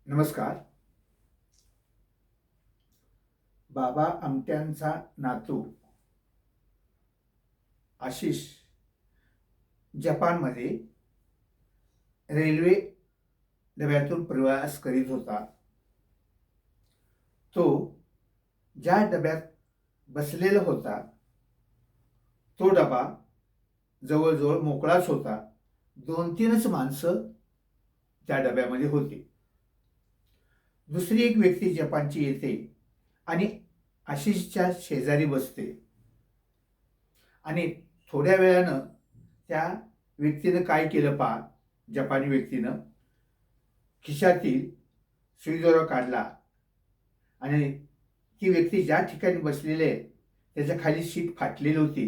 नमस्कार. बाबा आमट्यांचा नातू आशिष जपानमध्ये रेल्वे डब्यातून प्रवास करीत होता. तो ज्या डब्यात बसलेला होता तो डबा जवळजवळ मोकळाच होता. 2-3च माणसं त्या डब्यामध्ये होती. दुसरी एक व्यक्ती जपानची येते आणि आशिषच्या शेजारी बसते आणि थोड्या वेळानं त्या व्यक्तीनं काय केलं पहा, जपानी व्यक्तीनं खिशातील सुईदोरा काढला आणि ती व्यक्ती ज्या ठिकाणी बसलेली आहे त्याच्या खाली सीट फाटलेली होती,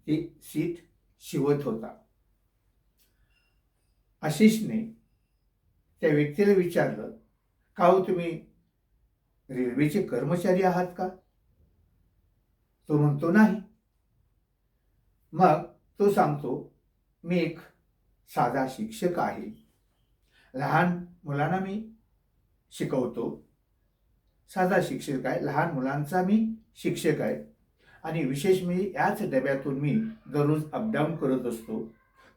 ती सीट शिवत होता. आशिषने त्या व्यक्तीला विचारलं, का हो तुम्ही रेल्वेचे कर्मचारी आहात का? तो म्हणतो नाही. मग तो सांगतो, मी एक साधा शिक्षक आहे. लहान मुलांना मी शिकवतो. साधा शिक्षक आहे, लहान मुलांचा मी शिक्षक आहे आणि विशेष मी याच डब्यातून मी दररोज अपडाऊन करत असतो.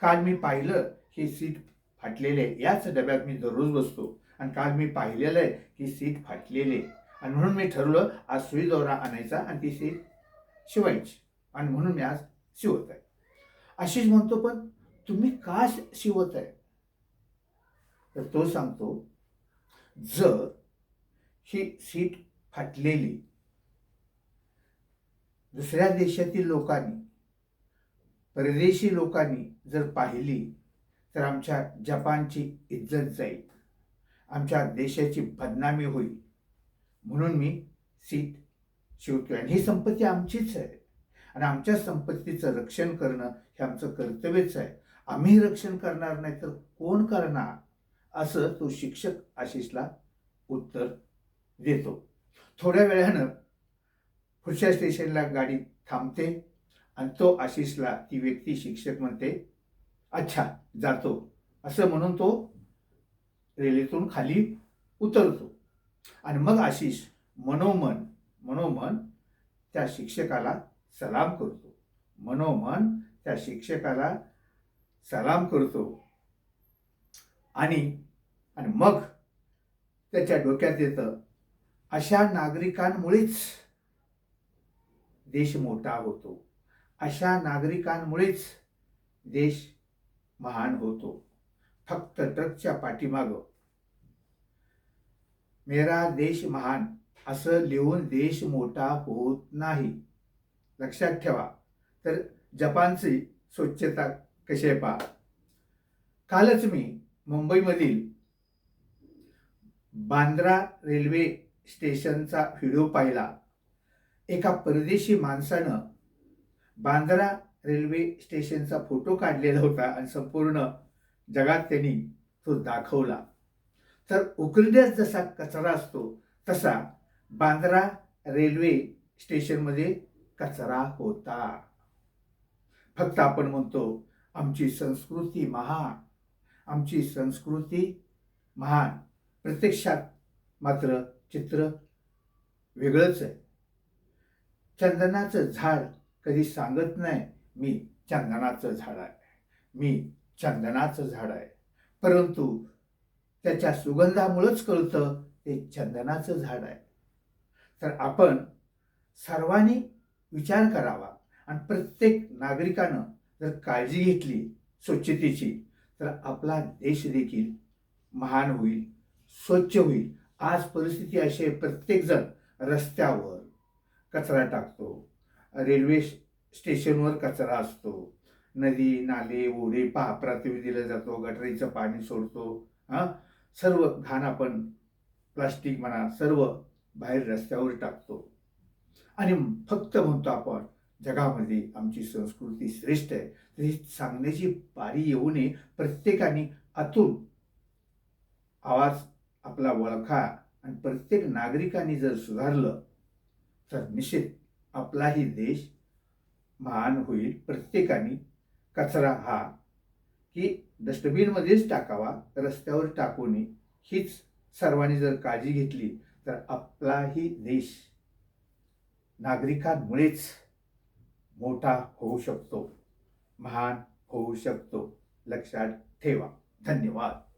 काल मी पाहिलं ही सीट फाटलेली आहे, याच डब्यात मी दररोज बसतो आणि काल मी पाहिलेलं आहे की सीट फाटलेली आहे आणि म्हणून मी ठरवलं आज सुई दोरा आणायचा आणि ती सीट शिवायची आणि म्हणून मी आज शिवत आहे. आशिष म्हणतो, पण तुम्ही का शिवत आहे? तर तो सांगतो, जर ही सीट फाटलेली दुसऱ्या देशातील लोकांनी, परदेशी लोकांनी जर पाहिली तर आमच्या जपानची इज्जत जाईल, आमच्या देशाची बदनामी होईल. म्हणून मी सीट शिवतोय आणि ही संपत्ती आमचीच आहे आणि आमच्या संपत्तीचं रक्षण करणं हे आमचं कर्तव्यच आहे. आम्ही रक्षण करणार नाही तर कोण करणार? असं तो शिक्षक आशिषला उत्तर देतो. थोड्या वेळानं पुढच्या स्टेशनला गाडी थांबते आणि तो आशिषला ती व्यक्ती शिक्षक म्हणते, अच्छा जातो, असं म्हणून तो रेल्वेतून खाली उतरतो आणि मग आशिष मनोमन त्या शिक्षकाला सलाम करतो. मनोमन त्या शिक्षकाला सलाम करतो आणि मग त्याच्या डोक्यात येतं, अशा नागरिकांमुळेच देश मोठा होतो, अशा नागरिकांमुळेच देश महान होतो. फक्त ट्रकच्या पाठीमागं मेरा देश महान असं लिहून देश मोठा होत नाही. लक्षात ठेवा. तर जपानची स्वच्छता कशी आहे पहा. कालच मी मुंबईमधील बांद्रा रेल्वे स्टेशनचा व्हिडिओ पाहिला. एका परदेशी माणसानं बांद्रा रेल्वे स्टेशनचा फोटो काढलेला होता आणि संपूर्ण जगात त्यांनी तो दाखवला. तर उकरड्यात जसा कचरा असतो तसा बांद्रा रेल्वे स्टेशनमध्ये कचरा होता. फक्त आपण म्हणतो आमची संस्कृती महान, आमची संस्कृती महान. प्रत्यक्षात मात्र चित्र वेगळंच आहे. चंदनाचं झाड कधी सांगत नाही मी चंदनाचं झाड आहे, मी चंदनाचं झाड आहे, परंतु त्याच्या सुगंधामुळेच कळतं ते चंदनाचं झाड आहे. तर आपण सर्वांनी विचार करावा आणि प्रत्येक नागरिकानं जर काळजी घेतली स्वच्छतेची तर आपला देश देखील महान होईल, स्वच्छ होईल. आज परिस्थिती अशी आहे, प्रत्येकजण रस्त्यावर कचरा टाकतो, रेल्वे स्टेशनवर कचरा असतो, नदी नाले ओढे प्रातिवी दिला जातो, गटरीचं पाणी सोडतो. सर्व घाण आपण प्लास्टिक म्हणा सर्व बाहेर रस्त्यावर टाकतो आणि फक्त म्हणतो आपण जगामध्ये आमची संस्कृती श्रेष्ठ आहे. तर ही सांगण्याची पारी येऊ नये. प्रत्येकाने आतून आवाज आपला ओळखा आणि प्रत्येक नागरिकांनी जर सुधारलं तर निश्चित आपलाही देश महान होईल. प्रत्येकाने कचरा हा की डस्टबिनमध्येच टाकावा, रस्त्यावर टाकू नये, हीच सर्वांनी जर काळजी घेतली तर आपलाही देश नागरिकांमुळेच मोठा होऊ शकतो, महान होऊ शकतो. लक्षात ठेवा. धन्यवाद.